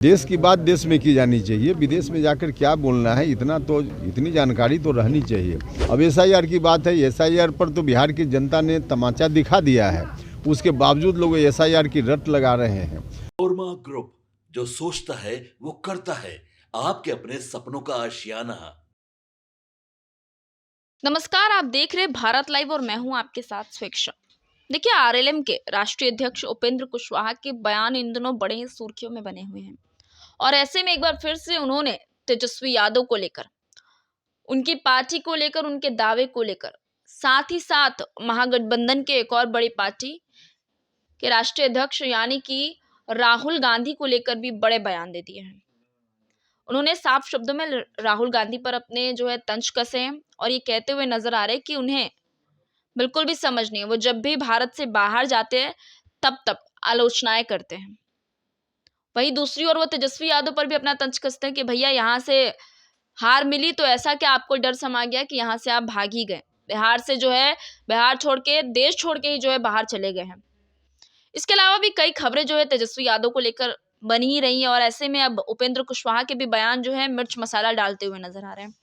देश की बात देश में की जानी चाहिए, विदेश में जाकर क्या बोलना है, इतनी जानकारी तो रहनी चाहिए। अब एसआईआर की बात है, एसआईआर पर तो बिहार की जनता ने तमाचा दिखा दिया है, उसके बावजूद लोग एसआईआर की रट लगा रहे हैं। ओरमा ग्रुप, जो सोचता है वो करता है, आपके अपने सपनों का आशियाना। नमस्कार, आप देख रहे भारत लाइव और मैं हूं आपके साथ स्वेक्षा। देखिए, आरएलएम के राष्ट्रीय अध्यक्ष उपेंद्र कुशवाहा के बयान इन दिनों बड़े ही सुर्खियों में बने हुए हैं और ऐसे में एक बार फिर से उन्होंने तेजस्वी यादव को लेकर, उनकी पार्टी को लेकर, उनके दावे को लेकर, साथ ही साथ महागठबंधन के एक और बड़ी पार्टी के राष्ट्रीय अध्यक्ष यानी कि राहुल गांधी को लेकर भी बड़े बयान दे दिए हैं। उन्होंने साफ शब्दों में राहुल गांधी पर अपने तंज कसे हैं और ये कहते हुए नजर आ रहे हैं कि उन्हें बिल्कुल भी समझ नहीं है। वो जब भी भारत से बाहर जाते हैं तब आलोचनाएं करते हैं। वहीं दूसरी ओर वो तेजस्वी यादव पर भी अपना तंज कसते हैं कि भैया, यहाँ से हार मिली तो ऐसा क्या आपको डर समा गया कि यहाँ से आप भाग ही गए, बिहार से बिहार छोड़ के, देश छोड़ के ही बाहर चले गए हैं। इसके अलावा भी कई खबरें तेजस्वी यादव को लेकर बनी ही रही है और ऐसे में अब उपेंद्र कुशवाहा के भी बयान मिर्च मसाला डालते हुए नजर आ रहे हैं।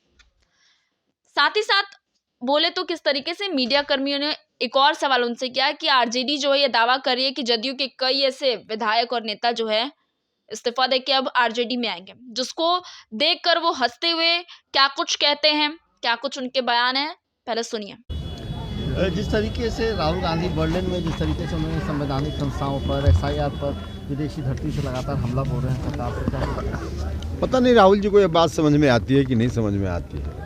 साथ ही साथ बोले तो किस तरीके से मीडिया कर्मियों ने एक और सवाल उनसे किया कि आरजेडी ये दावा कर रही है कि जदयू के कई ऐसे विधायक और नेता इस्तीफा देके अब आरजेडी में आएंगे, जिसको देखकर वो हंसते हुए क्या कुछ कहते हैं, क्या कुछ उनके बयान है, पहले सुनिए। जिस तरीके से राहुल गांधी बर्लिन में जिस तरीके से उन्होंने संवैधानिक संस्थाओं पर, एसआईआर पर विदेशी धरती से लगातार हमला बोल रहे हैं, सरकार पर क्या? पता नहीं राहुल जी को ये बात समझ में आती है कि नहीं समझ में आती है।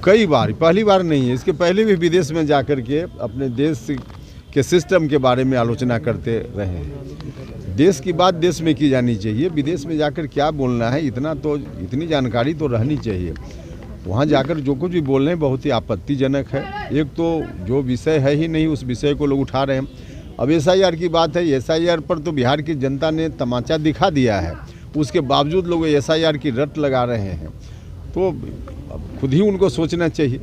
कई बार, पहली बार नहीं है, इसके पहले भी विदेश में जाकर के अपने देश के सिस्टम के बारे में आलोचना करते रहे हैं। देश की बात देश में की जानी चाहिए, विदेश में जाकर क्या बोलना है, इतनी जानकारी तो रहनी चाहिए। वहाँ जाकर जो कुछ भी बोल रहे हैं बहुत ही आपत्तिजनक है। एक तो जो विषय है ही नहीं, उस विषय को लोग उठा रहे हैं। अब एसआईआर की बात है, एसआईआर पर तो बिहार की जनता ने तमाचा दिखा दिया है, उसके बावजूद लोग एसआईआर की रट लगा रहे हैं। तो खुद ही उनको सोचना चाहिए।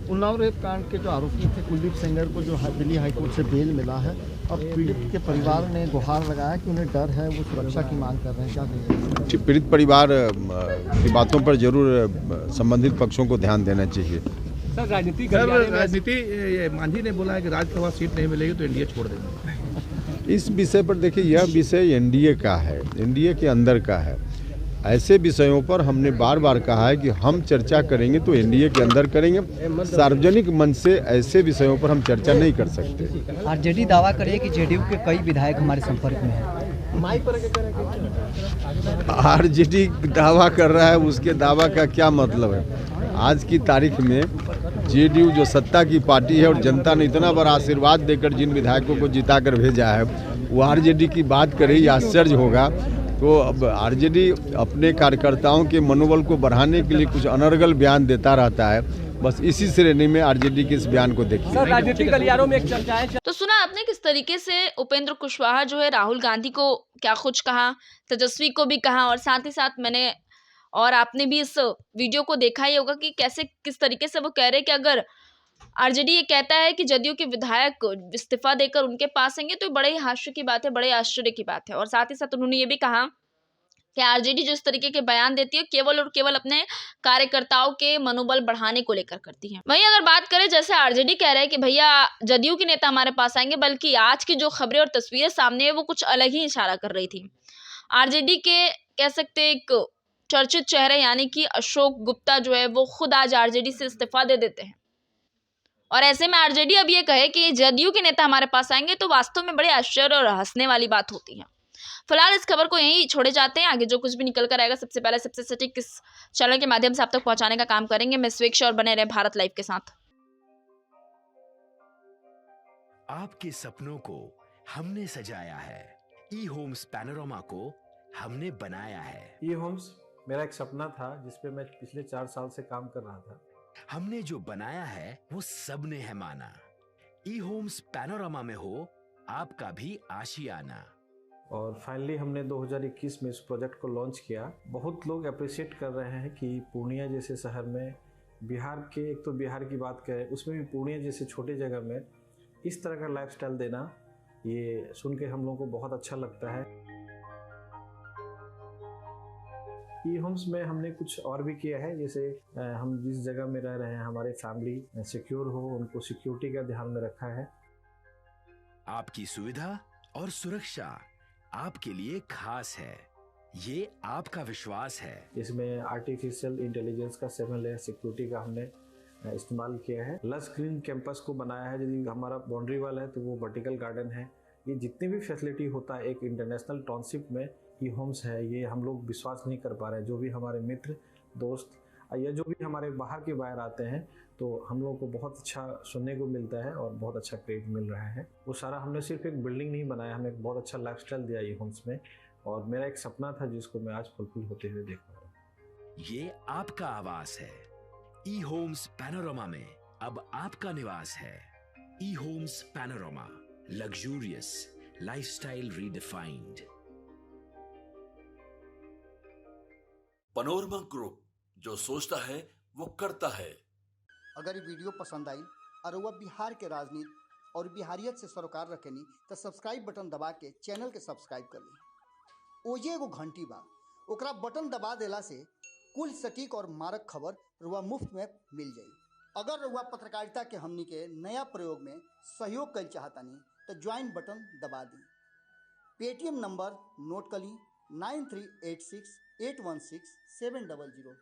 उन्नाव रेप कांड के जो आरोपी थे कुलदीप सेंगर को जो दिल्ली हाईकोर्ट से बेल मिला है, अब पीड़ित के परिवार ने गुहार लगाया कि उन्हें डर है, वो सुरक्षा की मांग कर रहे हैं, क्या कहेंगे? पीड़ित परिवार की बातों पर जरूर संबंधित पक्षों को ध्यान देना चाहिए। सर, राजनीति मांझी ने बोला है कि राज्यसभा सीट नहीं मिलेगी तो एनडीए छोड़ देंगे। इस विषय पर देखिए, यह विषय एनडीए का है, एनडीए के अंदर का है। ऐसे विषयों पर हमने बार बार कहा है कि हम चर्चा करेंगे तो एनडीए के अंदर करेंगे, सार्वजनिक मंच से ऐसे विषयों पर हम चर्चा नहीं कर सकते। आरजेडी दावा कर रही है कि जेडीयू के कई विधायक हमारे संपर्क में हैं। आरजेडी दावा कर रहा है, उसके दावा का क्या मतलब है? आज की तारीख में जेडीयू जो सत्ता की पार्टी है और जनता ने इतना बड़ा आशीर्वाद देकर जिन विधायकों को जिता कर भेजा है, वो आरजेडी की बात करे, आश्चर्य होगा। तो अब आरजेडी अपने कार्यकर्ताओं के मनोबल को बढ़ाने के लिए कुछ अनर्गल बयान देता रहता है। बस इसी श्रेणी में आरजेडी के इस बयान को देखिए। राजनीतिक गलियारों में एक चर्चा है। तो सुना आपने किस तरीके से उपेंद्र कुशवाहा राहुल गांधी को क्या कुछ कहा, तेजस्वी को भी कहा, और साथ ही साथ मैंने और आपने भी इस वीडियो को देखा ही होगा कि कैसे किस तरीके से वो कह रहे हैं कि अगर आरजेडी ये कहता है कि जदयू के विधायक इस्तीफा देकर उनके पास आएंगे तो बड़े ही हास्य की बात है, बड़े आश्चर्य की बात है। और साथ ही साथ उन्होंने ये भी कहा कि आरजेडी जो इस तरीके के बयान देती है केवल और केवल अपने कार्यकर्ताओं के मनोबल बढ़ाने को लेकर करती है। वहीं अगर बात करें, जैसे आरजेडी कह रहे हैं कि भैया जदयू के नेता हमारे पास आएंगे, बल्कि आज की जो खबरें और तस्वीरें सामने है वो कुछ अलग ही इशारा कर रही थी। आरजेडी के कह सकते एक चर्चित चेहरे यानी कि अशोक गुप्ता वो खुद आज आरजेडी से इस्तीफा दे देते हैं। और ऐसे में आरजेडी अब ये कहे कि जदयू के नेता हमारे पास आएंगे तो वास्तव में बड़े आश्चर्य और हंसने वाली बात होती है। फिलहाल इस खबर को यहीं छोड़े जाते हैं, आगे जो कुछ भी निकल कर आएगा सबसे पहले सबसे सटीक इस चैनल के माध्यम से आप तक पहुंचाने का काम करेंगे। मैं स्वेक्षा, और बने रहे भारत लाइव के साथ। आपके सपनों को हमने सजाया है, ई होम्स पैनोरामा को हमने बनाया है। ई होम्स मेरा एक सपना था जिसपे मैं पिछले 4 साल से काम कर रहा था। हमने जो बनाया है वो सबने है माना। ई होम्स पैनोरामा में हो आपका भी आशियाना। और फाइनली हमने 2021 में इस प्रोजेक्ट को लॉन्च किया। बहुत लोग अप्रिशिएट कर रहे हैं कि पूर्णिया जैसे शहर में, बिहार के, एक तो बिहार की बात करें उसमें भी पूर्णिया जैसे छोटे जगह में इस तरह का लाइफस्टाइल देना, ये सुन के हम लोगों को बहुत अच्छा लगता है। ई होम्स में हमने कुछ और भी किया है, जैसे हम जिस जगह में रह रहे हैं हमारे फैमिली सिक्योर हो, उनको सिक्योरिटी का ध्यान में रखा है। आपकी सुविधा और सुरक्षा आपके लिए खास है, ये आपका विश्वास है। इसमें आर्टिफिशियल इंटेलिजेंस का 7 लेयर सिक्योरिटी का हमने इस्तेमाल किया है। लस ग्रीन कैंपस को बनाया है, यदि हमारा बाउंड्री वाल है तो वो वर्टिकल गार्डन है। ये जितनी भी फैसिलिटी होता है एक इंटरनेशनल टाउनशिप में, ई होम्स है, ये हम लोग विश्वास नहीं कर पा रहे हैं। जो भी हमारे मित्र दोस्त या जो भी हमारे बाहर के बाहर आते हैं तो हम लोगों को बहुत अच्छा सुनने को मिलता है और बहुत अच्छा क्रेडिट मिल रहा है। वो सारा हमने सिर्फ एक बिल्डिंग नहीं बनाया, हमें एक बहुत अच्छा लाइफस्टाइल दिया ई होम्स में, और मेरा एक सपना था जिसको मैं आज फुलफिल होते हुए देख पा रहा हूँ। ये आपका आवास है। ई होम्स पैनोरमा में अब आपका निवास है। E Homes Panorama, luxurious lifestyle redefined. Panorama Group, जो सोचता है वो करता है। अगर ये वीडियो पसंद आई और वह बिहार के राजनीति और बिहारियत से सरोकार रखेनी तो सब्सक्राइब बटन दबा के चैनल के सब्सक्राइब कर ली। ओजे एगो घंटी बा, ओकरा बटन दबा देला से कुल सटीक और मारक खबर रुआ मुफ्त में मिल जाई। अगर रुआ पत्रकारिता के हमनी के नया प्रयोग में सहयोग कर चाहतानी तो ज्वाइन बटन दबा दी। पेटीएम नंबर नोट कर ली 9386816700।